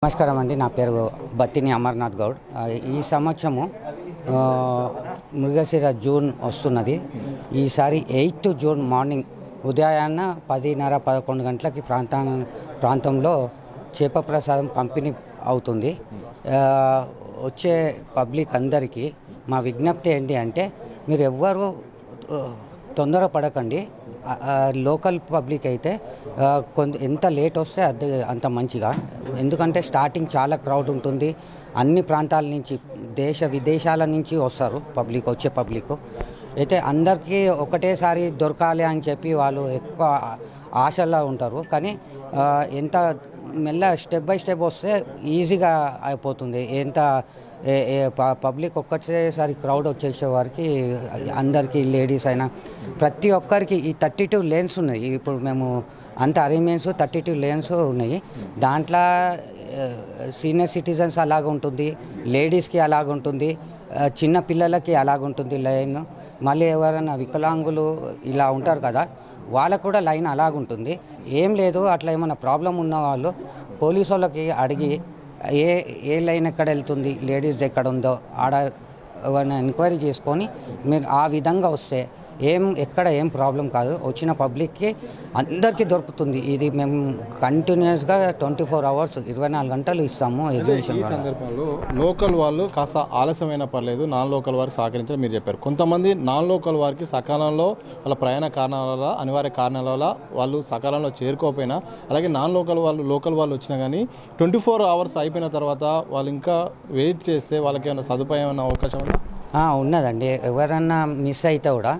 నమస్కారం అండి. నా పేరు బత్తిని అమర్నాథ్ గౌడ్. ఈ సంవత్సరము మృగశిర జూన్ వస్తున్నది. ఈసారి 8th జూన్ మార్నింగ్ ఉదయాన్న 10:30-11 గంటలకి ప్రాంతంలో చేప ప్రసాదం పంపిణీ అవుతుంది. వచ్చే పబ్లిక్ అందరికీ మా విజ్ఞప్తి ఏంటి అంటే, మీరు ఎవ్వరూ తొందరపడకండి. లోకల్ పబ్లిక్ అయితే ఎంత లేట్ వస్తే అంత మంచిగా, ఎందుకంటే స్టార్టింగ్ చాలా క్రౌడ్ ఉంటుంది. అన్ని ప్రాంతాల నుంచి, దేశ విదేశాల నుంచి వస్తారు వచ్చే పబ్లిక్ అయితే అందరికీ ఒకటేసారి దొరకాలి అని చెప్పి వాళ్ళు ఎక్కువ ఆశలా ఉంటారు. కానీ ఎంత మెల్ల స్టెప్ బై స్టెప్ వస్తే ఈజీగా అయిపోతుంది. పబ్లిక్ ఒక్కసారి క్రౌడ్ వచ్చేసే వారికి అందరికీ, లేడీస్ అయినా ప్రతి ఒక్కరికి ఈ 32 లేన్స్ ఉన్నాయి. ఇప్పుడు మేము అంత అరేంజ్మెంట్స్ 32 లేన్స్ ఉన్నాయి. దాంట్లో సీనియర్ సిటిజన్స్ అలాగుంటుంది, లేడీస్కి అలాగుంటుంది, చిన్న పిల్లలకి అలాగుంటుంది లైన్. మళ్ళీ ఎవరైనా వికలాంగులు ఇలా ఉంటారు కదా, వాళ్ళకు కూడా లైన్ అలాగుంటుంది. ఏం లేదు, అట్లా ఏమైనా ప్రాబ్లం ఉన్న వాళ్ళు పోలీసు వాళ్ళకి అడిగి ఏ లైన్ ఎక్కడ వెళ్తుంది, లేడీస్ ఎక్కడ ఉందో ఆడ ఎంక్వైరీ చేసుకొని మీరు ఆ విధంగా వస్తే ఎక్కడ ఏం ప్రాబ్లం కాదు. వచ్చిన పబ్లిక్కి అందరికీ దొరుకుతుంది. ఇది మేము కంటిన్యూస్గా 24 hours 24 గంటలు ఇస్తాము. ఎగ్జిబిషన్ సందర్భంలో లోకల్ వాళ్ళు కాస్త ఆలస్యమైన పర్లేదు, నాన్ లోకల్ వారికి సహకరించడం మీరు చెప్పారు. కొంతమంది నాన్ లోకల్ వారికి సకాలంలో వాళ్ళ ప్రయాణ కారణాల వల్ల, అనివార్య కారణాల వల్ల వాళ్ళు సకాలంలో చేరుకోకపోయినా, అలాగే నాన్ లోకల్ వాళ్ళు వచ్చినా కానీ 24 hours అయిపోయిన తర్వాత వాళ్ళు ఇంకా వెయిట్ చేస్తే వాళ్ళకి ఏమైనా సదుపాయం అన్న అవకాశం ఉందా? ఉన్నదండి. ఎవరన్నా మిస్ అయితే కూడా,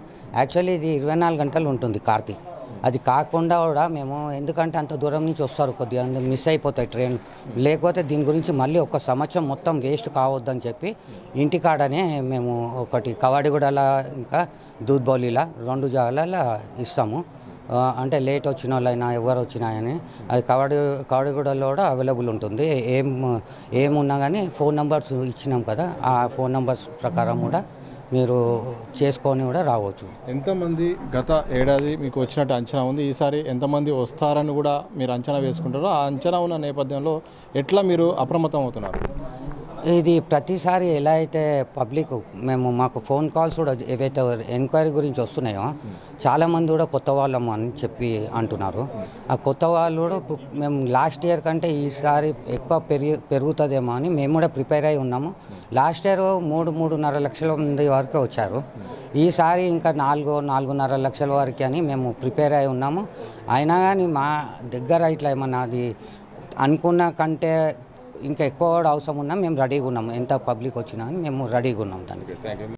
యాక్చువల్లీ ఇది 24 గంటలు ఉంటుంది కార్తీక్. అది కాకుండా కూడా మేము, ఎందుకంటే అంత దూరం నుంచి వస్తారు, కొద్దిగా మిస్ అయిపోతాయి ట్రైన్. లేకపోతే దీని గురించి మళ్ళీ ఒక సంవత్సరం మొత్తం వేస్ట్ కావద్దని చెప్పి ఇంటికాడనే మేము ఒకటి కవాడిగూడలో ఇంకా దూద్బౌలిలా 2 జాగాలలో ఇస్తాము. అంటే లేట్ వచ్చిన వాళ్ళైనా ఎవరు వచ్చినాయని అది కవాడిగూడలో కూడా అవైలబుల్ ఉంటుంది. ఏమున్నా కానీ ఫోన్ నెంబర్స్ ఇచ్చినాం కదా, ఆ ఫోన్ నెంబర్స్ ప్రకారం కూడా మీరు చేసుకొని కూడా రావచ్చు. ఎంతమంది గత ఏడాది మీకు వచ్చినట్టు అంచనా ఉంది, ఈసారి ఎంతమంది వస్తారని కూడా మీరు అంచనా వేసుకుంటారో, ఆ అంచనా ఉన్న నేపథ్యంలో ఎట్లా మీరు అప్రమత్తం అవుతున్నారు? ఇది ప్రతిసారి ఎలా అయితే పబ్లిక్ మాకు ఫోన్ కాల్స్ కూడా ఏవైతే ఎంక్వైరీ గురించి వస్తున్నాయో, చాలామంది కూడా కొత్త వాళ్ళము అని చెప్పి అంటున్నారు. ఆ కొత్త వాళ్ళు కూడా మేము లాస్ట్ ఇయర్ కంటే ఈసారి ఎక్కువ పెరుగుతుందేమో అని మేము కూడా ప్రిపేర్ అయి ఉన్నాము. లాస్ట్ ఇయర్ 3.5 లక్షల మంది వరకు వచ్చారు. ఈసారి ఇంకా 4.5 లక్షల వరకు అని మేము ప్రిపేర్ అయి ఉన్నాము. అయినా కానీ మా దగ్గర ఇట్లా ఏమన్నా అది అనుకున్న కంటే ఇంకా ఎక్కువ అవసరం ఉన్నా మేము రెడీగా ఉన్నాము. ఎంత పబ్లిక్ వచ్చినా మేము రెడీగా ఉన్నాం దానికి.